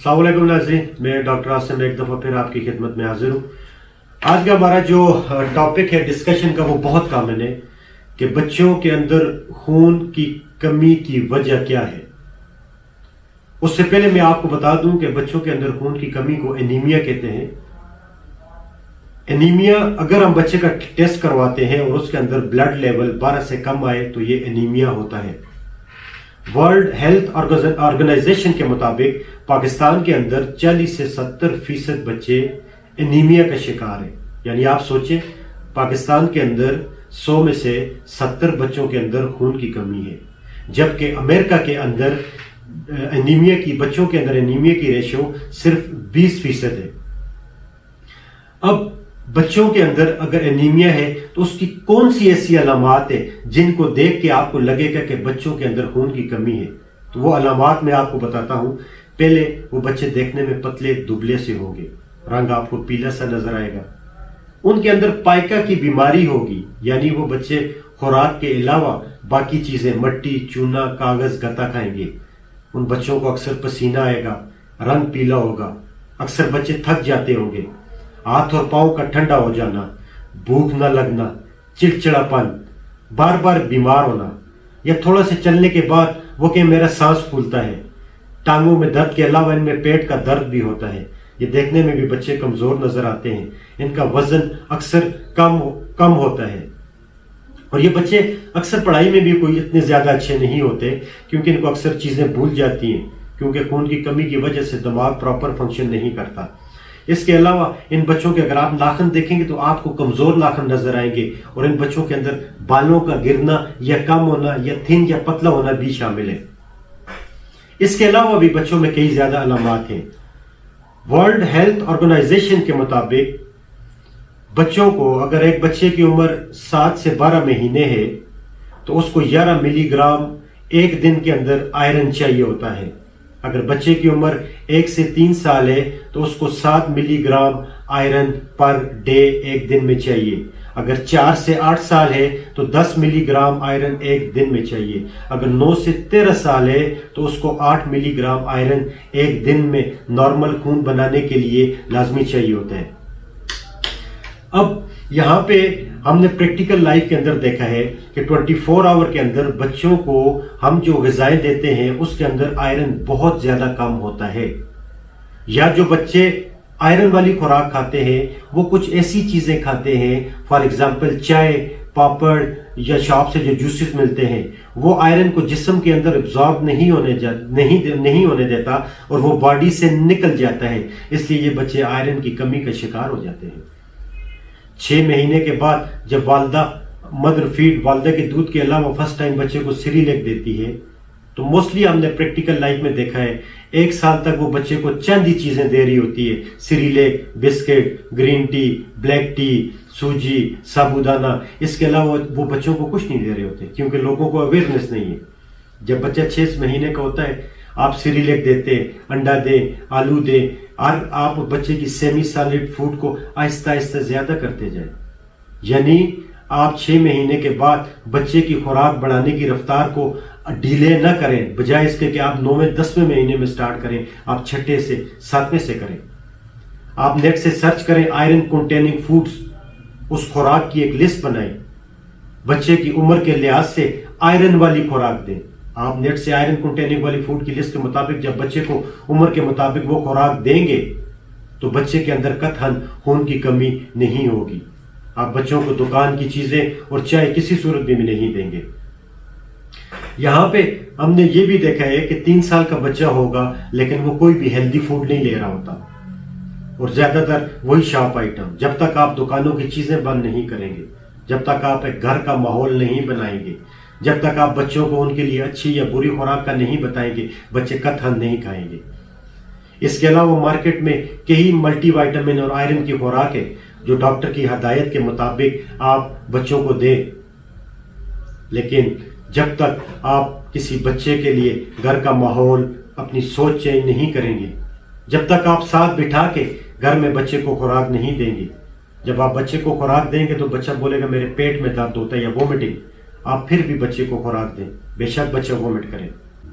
السلام علیکم ناظرین، میں ڈاکٹر عاصم ایک دفعہ پھر آپ کی خدمت میں حاضر ہوں۔ آج کا ہمارا جو ٹاپک ہے ڈسکشن کا وہ بہت کامن ہے کہ بچوں کے اندر خون کی کمی کی وجہ کیا ہے۔ اس سے پہلے میں آپ کو بتا دوں کہ بچوں کے اندر خون کی کمی کو انیمیا کہتے ہیں۔ انیمیا اگر ہم بچے کا ٹیسٹ کرواتے ہیں اور اس کے اندر بلڈ لیول 12 سے کم آئے تو یہ انیمیا ہوتا ہے۔ ورلڈ ہیلتھ آرگنائزیشن کے مطابق پاکستان کے اندر 40 سے 70% بچے انیمیا کا شکار ہیں۔ یعنی آپ سوچیں، پاکستان کے اندر 100 میں سے 70 بچوں کے اندر خون کی کمی ہے، جبکہ امریکہ کے اندر بچوں کے اندر انیمیا کی ریشو صرف 20% ہے۔ اب بچوں کے اندر اگر انیمیا ہے تو اس کی کون سی ایسی علامات ہیں جن کو دیکھ کے آپ کو لگے گا کہ بچوں کے اندر خون کی کمی ہے؟ تو وہ علامات میں آپ کو بتاتا ہوں۔ پہلے وہ بچے دیکھنے میں پتلے دبلے سے ہوں گے، رنگ آپ کو پیلا سا نظر آئے گا۔ ان کے اندر پائکا کی بیماری ہوگی، یعنی وہ بچے خوراک کے علاوہ باقی چیزیں مٹی، چونا، کاغذ، گتا کھائیں گے۔ ان بچوں کو اکثر پسینہ آئے گا، رنگ پیلا ہوگا، اکثر بچے تھک جاتے ہوں گے، ہاتھ اور پاؤں کا ٹھنڈا ہو جانا، بھوک نہ لگنا، چڑچڑا پن، بار بار بیمار ہونا، یا تھوڑا سے چلنے کے بعد وہ کہ میرا سانس پھولتا ہے۔ ٹانگوں میں درد کے علاوہ ان میں پیٹ کا درد بھی ہوتا ہے۔ یہ دیکھنے میں بھی بچے کمزور نظر آتے ہیں، ان کا وزن اکثر کم ہوتا ہے، اور یہ بچے اکثر پڑھائی میں بھی کوئی اتنے زیادہ اچھے نہیں ہوتے کیونکہ ان کو اکثر چیزیں بھول جاتی ہیں، کیونکہ خون کی کمی کی وجہ سے دماغ پراپر فنکشن نہیں کرتا۔ اس کے علاوہ ان بچوں کے اگر آپ ناخن دیکھیں گے تو آپ کو کمزور ناخن نظر آئیں گے، اور ان بچوں کے اندر بالوں کا گرنا یا کم ہونا یا تھن یا پتلا ہونا بھی شامل ہے۔ اس کے علاوہ بھی بچوں میں کئی زیادہ علامات ہیں۔ ورلڈ ہیلتھ آرگنائزیشن کے مطابق بچوں کو اگر ایک بچے کی عمر 7 سے 12 مہینے ہے تو اس کو 11 ملی گرام ایک دن کے اندر آئرن چاہیے ہوتا ہے۔ اگر بچے کی عمر 1 سے 3 سال ہے تو اس کو 7 ملی گرام آئرن پر ڈے ایک دن میں چاہیے۔ اگر 4 سے 8 سال ہے تو 10 ملی گرام آئرن ایک دن میں چاہیے۔ اگر 9 سے 13 سال ہے تو اس کو 8 ملی گرام آئرن ایک دن میں نارمل خون بنانے کے لیے لازمی چاہیے ہوتا ہے۔ اب یہاں پہ ہم نے پریکٹیکل لائف کے اندر دیکھا ہے کہ 24 آور کے اندر بچوں کو ہم جو غذائیں دیتے ہیں اس کے اندر آئرن بہت زیادہ کم ہوتا ہے، یا جو بچے آئرن والی خوراک کھاتے ہیں وہ کچھ ایسی چیزیں کھاتے ہیں، فار ایگزامپل چائے، پاپڑ یا شاپ سے جو جوسز ملتے ہیں، وہ آئرن کو جسم کے اندر ابزارب نہیں ہونے دیتا اور وہ باڈی سے نکل جاتا ہے، اس لیے یہ بچے آئرن کی کمی کا شکار ہو جاتے ہیں۔ 6 مہینے کے بعد جب مدر فیڈ والدہ کے دودھ کے علاوہ فرسٹ ٹائم بچے کو سیریلیک دیتی ہے تو موسٹلی ہم نے پریکٹیکل لائف میں دیکھا ہے 1 سال تک وہ بچے کو چند ہی چیزیں دے رہی ہوتی ہے، Cerelac, biscuit, green tea, black tea, سوجی، سابودانہ۔ اس کے علاوہ وہ بچوں کو کچھ نہیں دے رہے ہوتے کیونکہ لوگوں کو اویئرنیس نہیں ہے۔ جب بچہ 6 مہینے کا ہوتا ہے آپ سیریلیک دیتے، انڈا دیں، آلو دیں، اور آپ بچے کی سیمی سالڈ فوڈ کو آہستہ آہستہ زیادہ کرتے جائیں، یعنی آپ 6 مہینے کے بعد بچے کی خوراک بڑھانے کی رفتار کو ڈیلے نہ کریں، بجائے اس کے کہ آپ 9ویں 10ویں مہینے میں سٹارٹ کریں، آپ 6 سے 7ویں سے کریں۔ آپ نیٹ سے سرچ کریں آئرن کنٹیننگ فوڈز، اس خوراک کی ایک لسٹ بنائیں، بچے کی عمر کے لحاظ سے آئرن والی خوراک دیں۔ آپ نیٹ سے آئرن کنٹیننگ والی فوڈ کی لسٹ کے مطابق جب بچے کو عمر کے مطابق وہ خوراک دیں گے تو بچے کے اندر قطعاً خون کی کمی نہیں ہوگی۔ آپ بچوں کو دکان کی چیزیں اور چائے کسی صورت میں بھی نہیں دیں گے۔ یہاں پہ ہم نے یہ بھی دیکھا ہے کہ 3 سال کا بچہ ہوگا لیکن وہ کوئی بھی ہیلدی فوڈ نہیں لے رہا ہوتا، اور زیادہ تر وہی شاپ آئٹم۔ جب تک آپ دکانوں کی چیزیں بند نہیں کریں گے، جب تک آپ ایک گھر کا ماحول نہیں بنائیں گے، جب تک آپ بچوں کو ان کے لیے اچھی یا بری خوراک کا نہیں بتائیں گے، بچے قطعاً نہیں کھائیں گے۔ اس کے علاوہ مارکیٹ میں کئی ملٹی وائٹامن اور آئرن کی خوراک ہے جو ڈاکٹر کی ہدایت کے مطابق آپ بچوں کو دیں، لیکن جب تک آپ کسی بچے کے لیے گھر کا ماحول، اپنی سوچ چینج نہیں کریں گے، جب تک آپ ساتھ بٹھا کے گھر میں بچے کو خوراک نہیں دیں گے، جب آپ بچے کو خوراک دیں گے تو بچہ بولے گا میرے پیٹ میں درد ہوتا ہے یا وومٹنگ، آپ پھر بھی بچے کو خوراک دیں، بے شک بچہ وومٹ کرے۔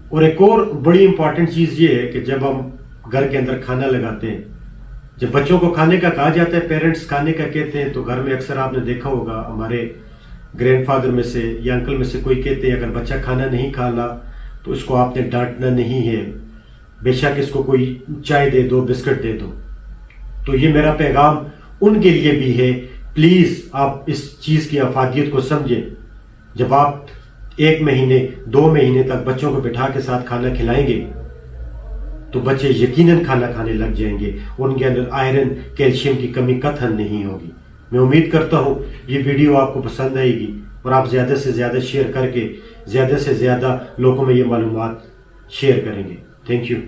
اور ایک اور بڑی امپورٹنٹ چیز یہ ہے کہ جب ہم گھر کے اندر کھانا لگاتے ہیں. جب بچوں کو کھانے کا کہا جاتا ہے، پیرنٹس کھانے کا کہتے ہیں، تو گھر میں اکثر آپ نے دیکھا ہوگا ہمارے گرینڈ فادر میں سے یا انکل میں سے کوئی کہتے ہیں اگر بچہ کھانا نہیں کھانا تو اس کو آپ نے ڈانٹنا نہیں ہے، بے شک اس کو کوئی چائے دے دو، بسکٹ دے دو. تو یہ میرا پیغام ان کے لیے بھی ہے، پلیز آپ اس چیز کی افادیت کو سمجھیں. جب آپ 1 مہینے 2 مہینے تک بچوں کو بٹھا کے ساتھ کھانا کھلائیں گے تو بچے یقیناً کھانا کھانے لگ جائیں گے، ان کے اندر آئرن کیلشیم کی کمی قطعاً نہیں ہوگی. میں امید کرتا ہوں یہ ویڈیو آپ کو پسند آئے گی اور آپ زیادہ سے زیادہ شیئر کر کے زیادہ سے زیادہ لوگوں میں یہ معلومات شیئر کریں گے. Thank you.